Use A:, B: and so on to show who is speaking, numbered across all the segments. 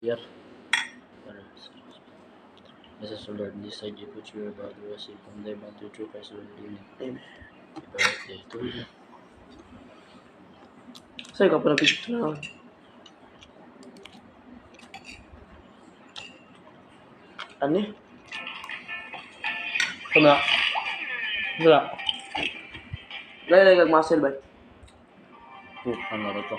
A: Here, Mrs. Lord, decide you put your body was from their bound to true Christ will redeem it. Happy birthday to you.
B: Sa'yo ka pa na picture na. Ano eh? Wala. Wala. Gaya kag muscle ba?
A: Ano rin to?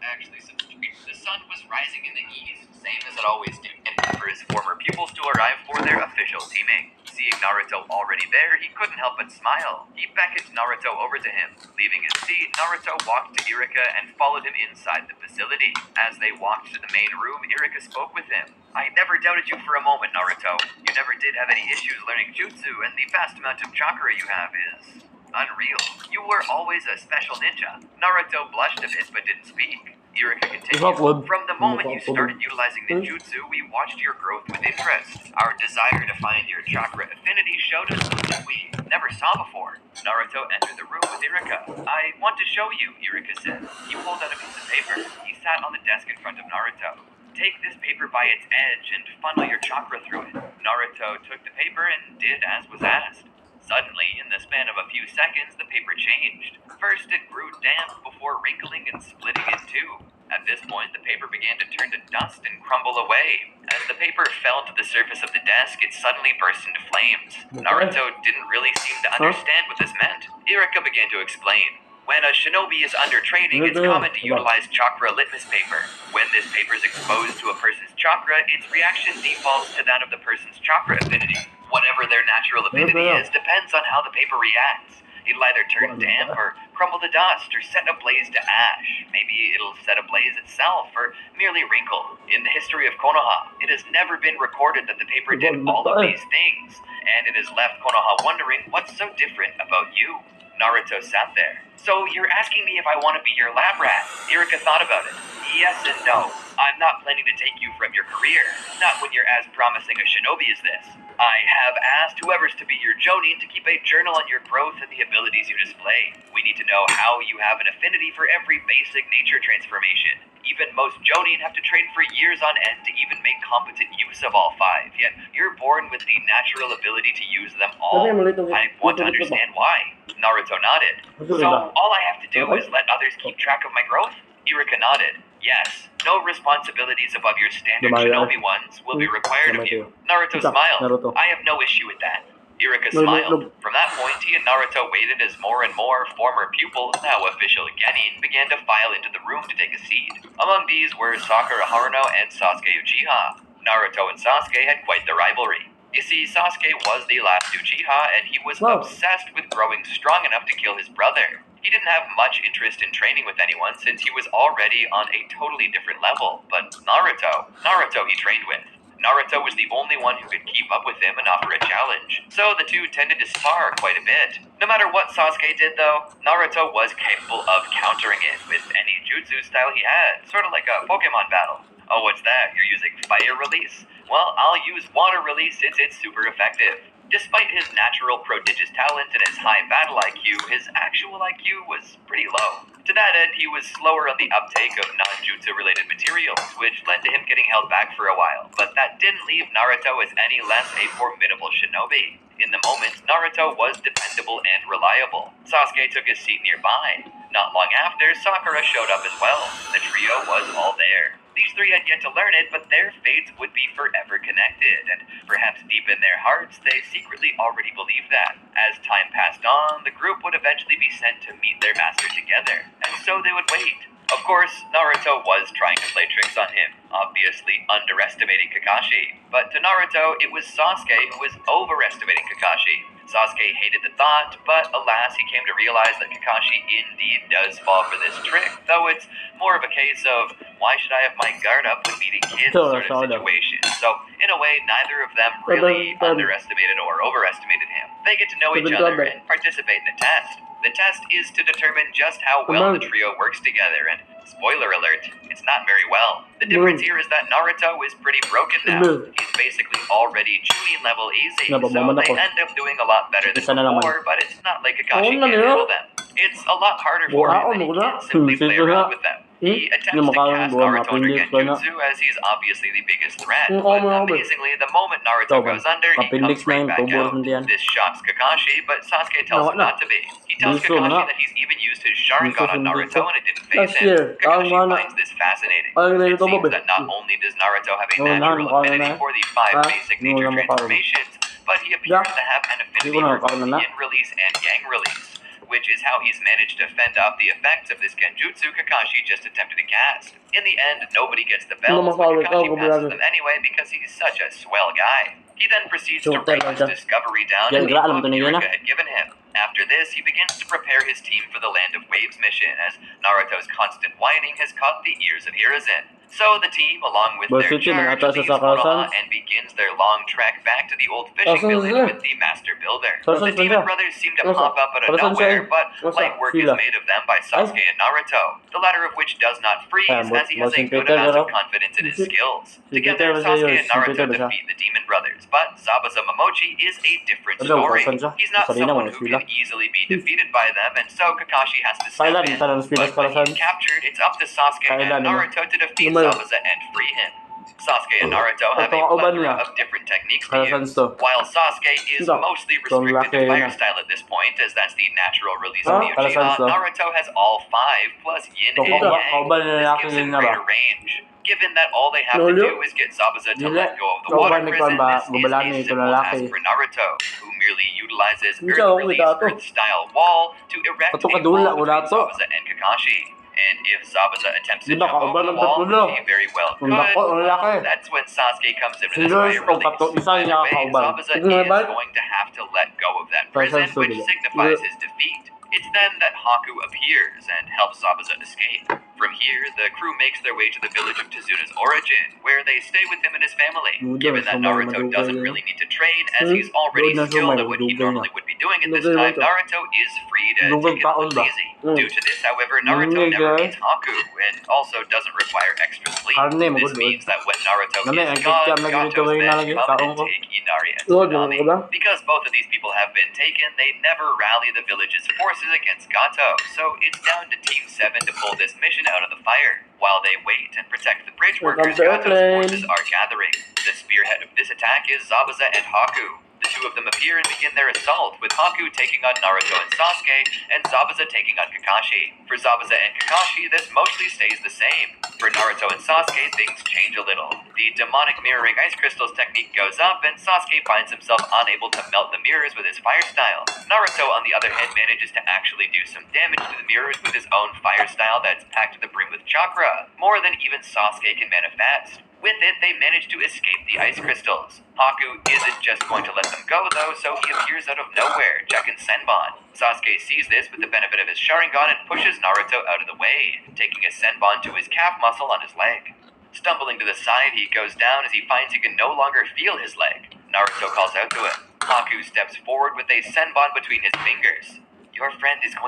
C: Actually, since the sun was rising in the east, same as it always did, and for his former pupils to arrive for their official teaming. Seeing Naruto already there, he couldn't help but smile. He beckoned Naruto over to him. Leaving his seat, Naruto walked to Irika and followed him inside the facility. As they walked to the main room, Irika spoke with him. I never doubted you for a moment, Naruto. You never did have any issues learning jutsu, and the vast amount of chakra you have is unreal. You were always a special ninja. Naruto blushed a bit but didn't speak. Irika continued, from the moment you started utilizing ninjutsu, we watched your growth with interest. Our desire to find your chakra affinity showed us something we never saw before. Naruto entered the room with Irika. I want to show you, Irika said. He pulled out a piece of paper. He sat on the desk in front of Naruto. Take this paper by its edge and funnel your chakra through it. Naruto took the paper and did as was asked. Suddenly, in the span of a few seconds, the paper changed. First, it grew damp before wrinkling and splitting in two. At this point, the paper began to turn to dust and crumble away. As the paper fell to the surface of the desk, it suddenly burst into flames. Naruto didn't really seem to understand what this meant. Irika began to explain. When a shinobi is under training, it's common to utilize chakra litmus paper. When this paper is exposed to a person's chakra, its reaction defaults to that of the person's chakra affinity. Whatever their natural affinity is depends on how the paper reacts. It'll either turn damp or crumble to dust or set ablaze to ash. Maybe it'll set ablaze itself or merely wrinkle. In the history of Konoha, it has never been recorded that the paper did all of these things, and it has left Konoha wondering what's so different about you. Naruto sat there. So you're asking me if I want to be your lab rat? Irika thought about it. Yes and no. I'm not planning to take you from your career. Not when you're as promising a shinobi as this. I have asked whoever's to be your jonin to keep a journal on your growth and the abilities you display. We need to know how you have an affinity for every basic nature transformation. Even most jonin have to train for years on end to even make competent use of all five, yet you're born with the natural ability to use them all. I want to understand why. Naruto nodded. So all I have to do is let others keep track of my growth? Irika nodded. Yes, no responsibilities above your standard shinobi ones will be required of you. Naruto smiled. I have no issue with that. Irika smiled. From that point, he and Naruto waited as more and more former pupils, now official genin, began to file into the room to take a seat. Among these were Sakura Haruno and Sasuke Uchiha. Naruto and Sasuke had quite the rivalry. You see, Sasuke was the last Uchiha, and he was obsessed with growing strong enough to kill his brother. He didn't have much interest in training with anyone since he was already on a totally different level, but Naruto he trained with. Naruto was the only one who could keep up with him and offer a challenge, so the two tended to spar quite a bit. No matter what Sasuke did though, Naruto was capable of countering it with any jutsu style he had, sort of like a Pokemon battle. Oh, what's that? You're using fire release? Well, I'll use water release since it's super effective. Despite his natural prodigious talent and his high battle IQ, his actual IQ was pretty low. To that end, he was slower on the uptake of non-jutsu related materials, which led to him getting held back for a while, but that didn't leave Naruto as any less a formidable shinobi. In the moment, Naruto was dependable and reliable. Sasuke took his seat nearby. Not long after, Sakura showed up as well. The trio was all there. These three had yet to learn it, but their fates would be forever connected, and perhaps deep in their hearts, they secretly already believed that. As time passed on, the group would eventually be sent to meet their master together, and so they would wait. Of course, Naruto was trying to play tricks on him, obviously underestimating Kakashi. But to Naruto, it was Sasuke who was overestimating Kakashi. Sasuke hated the thought, but alas, he came to realize that Kakashi indeed does fall for this trick, though it's more of a case of, why should I have my guard up when meeting kids sort of situation. So, in a way, neither of them really underestimated or overestimated him. They get to know each other and participate in a test. The test is to determine just how well the trio works together, and spoiler alert, it's not very well. The difference here is that Naruto is pretty broken now. He's basically already Chunin level easy, so they end up doing a lot better than before, but it's not like Kakashi can't handle them. It's a lot harder for him than he can simply play around with them. He attempts to cast Naruto under Genjutsu as he's obviously the biggest threat, but amazingly, the moment Naruto goes under, he comes right back out. This shocks Kakashi, but Sasuke tells him not to be. He tells Kakashi that he's even used his Sharingan on Naruto and it didn't faze him. Kakashi finds this fascinating. It seems that not only does Naruto have a natural affinity for the 5 basic nature transformations, but he appears to have an affinity for both Yin release and Yang release, which is how he's managed to fend off the effects of this Genjutsu Kakashi just attempted to cast. In the end, nobody gets the bells, but Kakashi passes them anyway because he's such a swell guy. He then proceeds to write his discovery down in the book Yurika had given him. After this, he begins to prepare his team for the Land of Waves mission, as Naruto's constant whining has caught the ears of Hiruzen. So the team, along with their charge, leaves Konoha and begins their long trek back to the old fishing village with the Master Builder. The Demon Brothers seem to pop up out of nowhere, but light work is made of them by Sasuke and Naruto, the latter of which does not freeze, as he has a good amount of confidence in his skills. Together, Sasuke and Naruto defeat the Demon Brothers, but Zabuza Momochi is a different story. He's not someone who can easily be defeated by them, and so Kakashi has to step in. But when he's captured, it's up to Sasuke and Naruto to defeat Zabuza and free him. Sasuke and Naruto have a plethora of different techniques to use. While Sasuke is mostly restricted to fire style at this point, as that's the natural release of the Uchiha, Naruto has all 5 plus Yin and Yang. This gives him greater range. Given that all they have to do is get Zabuza to let go of the water prison, this is a simple task for Naruto, who merely utilizes Earth Release Earth-style wall to erect a wall between Zabuza and Kakashi. And if Zabuza attempts to jump over the wall, he very well could, that's when Sasuke comes in with his fire release. Either way, Zabuza is going to have to let go of that prison, which signifies his defeat. It's then that Haku appears and helps Zabuza escape. From here, the crew makes their way to the village of Tezuna's origin, where they stay with him and his family. Given that Naruto doesn't really need to train, as he's already skilled at what he normally would be doing at this time, Naruto is free to take it a little easy. Due to this, however, Naruto never meets Haku, and also doesn't require extra sleep. This means that when Naruto is gone, Gato's men come and take Inari and Tsunami. Because both of these people have been taken, they never rally the village's forces against Gato, so it's down to Team 7 to pull this mission out of the fire. While they wait and protect the bridge workers, Gato's forces are gathering. The spearhead of this attack is Zabuza and Haku. The two of them appear and begin their assault, with Haku taking on Naruto and Sasuke, and Zabuza taking on Kakashi. For Zabuza and Kakashi, this mostly stays the same. For Naruto and Sasuke, things change a little. The demonic mirroring ice crystals technique goes up, and Sasuke finds himself unable to melt the mirrors with his fire style. Naruto, on the other hand, manages to actually do some damage to the mirrors with his own fire style that's packed to the brim with chakra, more than even Sasuke can manifest. With it, they manage to escape the ice crystals. Haku isn't just going to let them go, though, so he appears out of nowhere, checking Senbon. Sasuke sees this with the benefit of his Sharingan and pushes Naruto out of the way, taking a Senbon to his calf muscle on his leg. Stumbling to the side, he goes down as he finds he can no longer feel his leg. Naruto calls out to him. Haku steps forward with a Senbon between his fingers. Your friend is going